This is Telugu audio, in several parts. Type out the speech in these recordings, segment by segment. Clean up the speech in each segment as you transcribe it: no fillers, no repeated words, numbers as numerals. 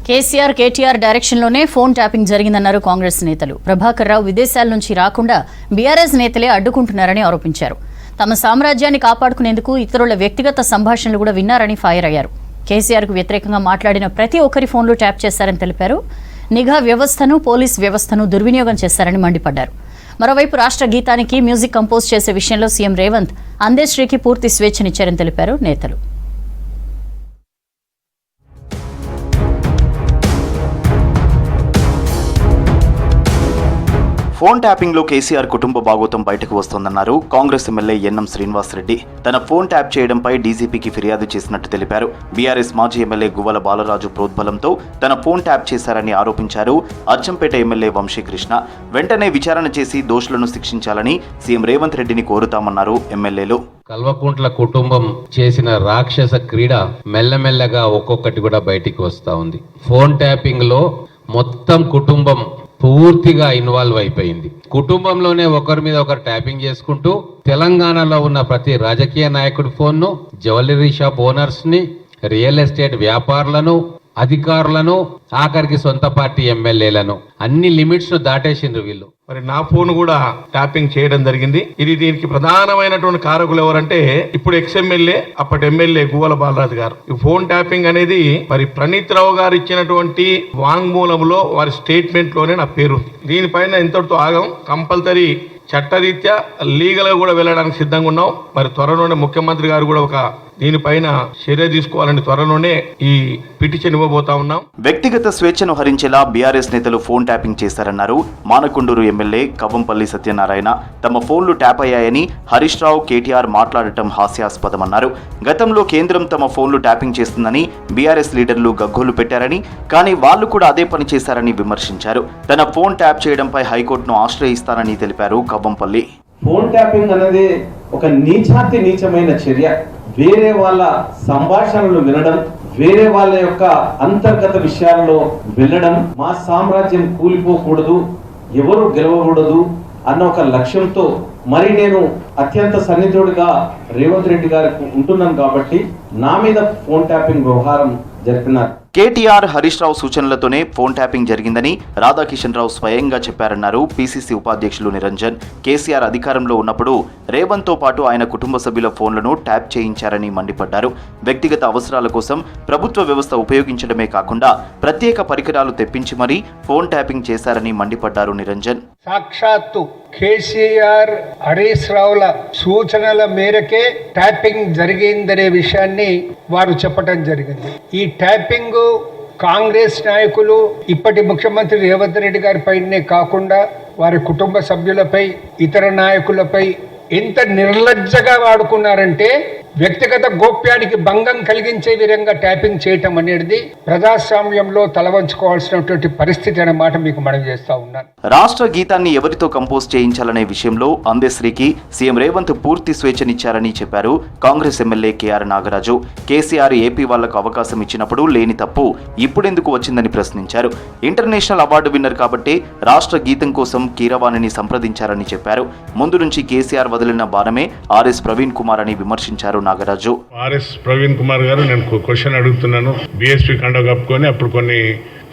కేసీఆర్ కేటీఆర్ డైరెక్షన్లోనే ఫోన్ ట్యాపింగ్ జరిగిందన్నారు కాంగ్రెస్ నేతలు. ప్రభాకర్ రావు విదేశాల నుంచి రాకుండా బీఆర్ఎస్ నేతలే అడ్డుకుంటున్నారని ఆరోపించారు. తమ సామ్రాజ్యాన్ని కాపాడుకునేందుకు ఇతరుల వ్యక్తిగత సంభాషణలు కూడా విన్నారని ఫైర్ అయ్యారు. కేసీఆర్కు వ్యతిరేకంగా మాట్లాడిన ప్రతి ఒక్కరి ఫోన్లు ట్యాప్ చేశారని తెలిపారు. నిఘా వ్యవస్థను, పోలీస్ వ్యవస్థను దుర్వినియోగం చేశారని మండిపడ్డారు. మరోవైపు రాష్ట్ర గీతానికి మ్యూజిక్ కంపోజ్ చేసే విషయంలో సీఎం రేవంత్ అందశ్రీకి పూర్తి స్వేచ్ఛనిచ్చారని తెలిపారు నేతలు. ఫోన్ ట్యాపింగ్ లో కేసీఆర్ కుటుంబ భాగోతం బయటకు వస్తోందన్నారు కాంగ్రెస్ ఎమ్మెల్యే ఎన్ఎం శ్రీనివాసరెడ్డి. తన ఫోన్ ట్యాప్ చేయడంపై డీజీపీకి ఫిర్యాదు చేసినట్టు తెలిపారు. బీఆర్ఎస్ మాజీ ఎమ్మెల్యే గువ్వల బాలరాజు ప్రోద్బలంతో తన ఫోన్ ట్యాప్ చేశారని ఆరోపించారు. అచ్చంపేట ఎమ్మెల్యే వంశీకృష్ణ. వెంటనే విచారణ చేసి దోషులను శిక్షించాలని సీఎం రేవంత్ రెడ్డిని కోరుతామన్నారు ఎమ్మెల్యేలు. కల్వకుంట్ల కుటుంబం చేసిన రాక్షస క్రీడ మెల్లమెల్లగా ఒక్కొక్కటి కూడా బయటికి వస్తా ఉంది. ఫోన్ ట్యాపింగ్ లో మొత్తం కుటుంబం పూర్తిగా ఇన్వాల్వ్ అయిపోయింది. కుటుంబంలోనే ఒకరి మీద ఒకరు ట్యాపింగ్ చేసుకుంటూ తెలంగాణలో ఉన్న ప్రతి రాజకీయ నాయకుడి ఫోన్ను, జ్యువెలరీ షాప్ ఓనర్స్ ని, రియల్ ఎస్టేట్ వ్యాపారులను, అధికారులను, ఆఖరికి సొంత పార్టీ ఎమ్మెల్యేలను అన్ని లిమిట్స్ ను దాటేసిండ్రు వీళ్ళు. మరి నా ఫోన్ కూడా ట్యాపింగ్ చేయడం జరిగింది. దీనికి ప్రధానమైనటువంటి కారకులు ఎవరంటే ఇప్పుడు ఎమ్మెల్యే, అప్పటి ఎమ్మెల్యే గువ్వల బాలరాజు గారు. ఈ ఫోన్ ట్యాపింగ్ అనేది మరి ప్రణీత్ రావు గారు ఇచ్చినటువంటి వాంగ్మూలంలో వారి స్టేట్మెంట్ లోనే నా పేరు ఉంది. దీనిపైన ఇంతటితో ఆగం. కంపల్సరీ చట్టరీత్యా లీగల్ గా కూడా వెళ్ళడానికి సిద్ధంగా ఉన్నాం. మరి త్వరలోనే ముఖ్యమంత్రి గారు కూడా ఒక దీనిపైన చర్య తీసుకోవాలని త్వరలోనే ఈ పిటిషన్ ఇవ్వబోతా ఉన్నాం. వ్యక్తిగత స్వేచ్ఛను హరించేలా బీఆర్ఎస్ నేతలు ఫోన్ ట్యాపింగ్ చేశారన్నారు. మానకొండూరు ఎమ్మెల్యే కవ్వంపల్లి సత్యనారాయణ. తమ ఫోన్లు ట్యాప్ అయ్యాయని హరీష్ రావు, కేటీఆర్ మాట్లాడటం హాస్యాస్పదమన్నారు. గతంలో కేంద్రం తమ ఫోన్లు ట్యాపింగ్ చేస్తుందని బీఆర్ఎస్ లీడర్లు గగ్గోలు పెట్టారని, కానీ వాళ్లు కూడా అదే పని చేశారని విమర్శించారు. తన ఫోన్ ట్యాప్ చేయడంపై హైకోర్టును ఆశ్రయిస్తానని తెలిపారు కవ్వంపల్లి. ఫోన్ ట్యాపింగ్ అనేది ఒక నీచమైన చర్య. వేరే వాళ్ళ సంభాషణలు వినడం, వేరే వాళ్ళ యొక్క అంతర్గత విషయాల్లో వెళ్ళడం, మా సామ్రాజ్యం కూలిపోకూడదు, ఎవరు గెలవకూడదు అన్న ఒక లక్ష్యంతో మరి నేను అత్యంత సన్నిధుడిగా రేవంత్ రెడ్డి గారికి ఉంటున్నాను కాబట్టి నా మీద ఫోన్ ట్యాపింగ్ వ్యవహారం జరిపినారు. కేటీఆర్, హరీష్ రావు సూచనలతోనే ఫోన్ ట్యాపింగ్ జరిగిందని రాధాకిషన్ రావు స్వయంగా చెప్పారన్నారు పీసీసీ ఉపాధ్యక్షులు నిరంజన్. కేసీఆర్ అధికారంలో ఉన్నప్పుడు రేవంత్ తో పాటు ఆయన కుటుంబ సభ్యుల ఫోన్లను ట్యాప్ చేయించారని మండిపడ్డారు. వ్యక్తిగత అవసరాల కోసం ప్రభుత్వ వ్యవస్థ ఉపయోగించడమే కాకుండా ప్రత్యేక పరికరాలు తెప్పించి మరీ ఫోన్ ట్యాపింగ్ చేశారని మండిపడ్డారు నిరంజన్. సాక్షాత్తు కేసీఆర్, హరీష్ రావుల సూచనల మేరకే ట్యాపింగ్ జరిగిందనే విషయాన్ని వారు చెప్పడం జరిగింది. ఈ ట్యాపింగ్ కాంగ్రెస్ నాయకులు, ఇప్పటి ముఖ్యమంత్రి రేవంత్ రెడ్డి గారి పైనే కాకుండా వారి కుటుంబ సభ్యులపై, ఇతర నాయకులపై ఎంత నిర్లజ్జగా వాడుకున్నారంటే వ్యక్తిగత గోప్యానికి భంగం కలిగించే విధంగా ట్యాపింగ్ చేయటం అనేది ప్రజాస్వామ్యంలో తలవంచుకోవాల్సినటువంటి పరిస్థితి అనే మాట మీకు మనం చేస్తా ఉన్నాను. రాష్ట్ర గీతాన్ని ఎవరితో కంపోజ్ చేయించాలనే విషయంలో అందశ్రీకి సీఎం రేవంత్ పూర్తి స్వేచ్ఛనిచ్చారని చెప్పారు కాంగ్రెస్ ఎమ్మెల్యే కేఆర్ నాగరాజు. కేసీఆర్ ఏపీ వాళ్లకు అవకాశం ఇచ్చినప్పుడు లేని తప్పు ఇప్పుడెందుకు వచ్చిందని ప్రశ్నించారు. ఇంటర్నేషనల్ అవార్డు విన్నర్ కాబట్టి రాష్ట్ర గీతం కోసం కీరవాణిని సంప్రదించారని చెప్పారు. ముందు నుంచి కేసీఆర్ వదిలిన బాణమే ఆర్ఎస్ ప్రవీణ్ కుమార్ అని విమర్శించారు నాగరాజు. ఆర్ఎస్ ప్రవీణ్ కుమార్ గారు, నేను క్వశ్చన్ అడుగుతున్నాను. బీఎస్పీ కండ కప్పుకొని అప్పుడు కొన్ని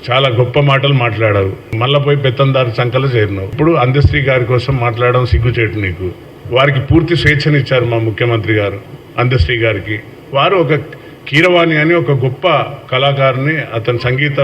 చాలా గొప్ప మాటలు మాట్లాడారు. మళ్ళా పోయి పెత్తందారు సంకలు చేరినావు. ఇప్పుడు అందశ్రీ గారి కోసం మాట్లాడడం సిగ్గుచేటు నీకు. వారికి పూర్తి స్వేచ్ఛనిచ్చారు మా ముఖ్యమంత్రి గారు అందశ్రీ గారికి. వారు ఒక కీరవాణి అని ఒక గొప్ప కళాకారుని, అతను సంగీత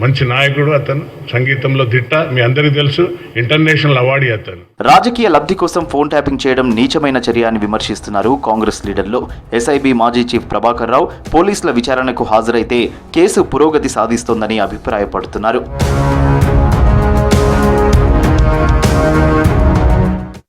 మంచి నాయకుడు, అతను సంగీతంలో దిట్ట, మీ అందరికీ తెలుసు, ఇంటర్నేషనల్ అవార్డు అతను. రాజకీయ లబ్ధి కోసం ఫోన్ ట్యాపింగ్ చేయడం నీచమైన చర్య అని విమర్శిస్తున్నారు కాంగ్రెస్ లీడర్లు. ఎస్ఐబి మాజీ చీఫ్ ప్రభాకర్ రావు పోలీసుల విచారణకు హాజరైతే కేసు పురోగతి సాధిస్తోందని అభిప్రాయపడుతున్నారు.